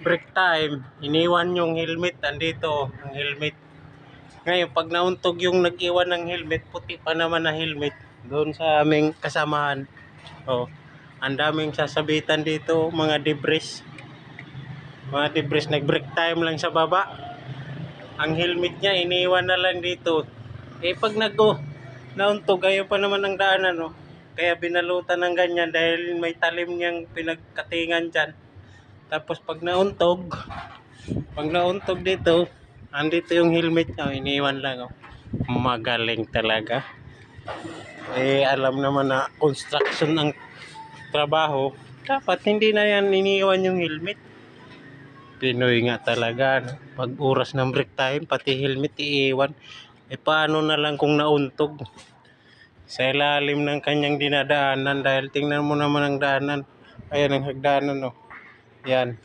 break time, iniwan yung helmet, andito ang helmet. Ngayon, pag nauntog yung nag-iwan ng helmet, puti pa naman na helmet, doon sa aming kasamahan. Oh, ang daming sasabitan dito, mga debris. Mga debris, nag-break time lang sa baba. Ang helmet niya, iniwan na lang dito. Pag nauntog, ayaw pa naman ng daanan, no? Kaya binalutan ng ganyan dahil may talim niyang pinagkatingan dyan. Tapos pag nauntog dito, andito yung helmet niya, iniwan lang, oh. Magaling talaga. Alam naman na construction ang trabaho, dapat hindi na yan iniwan yung helmet. Pinoy nga talaga, no? Pag oras ng break time, pati helmet iiwan. Paano na lang kung nauntog sa ilalim ng kanyang dinadaanan, dahil tingnan mo naman ang daanan. Ayan ang hagdanan, no? Yan.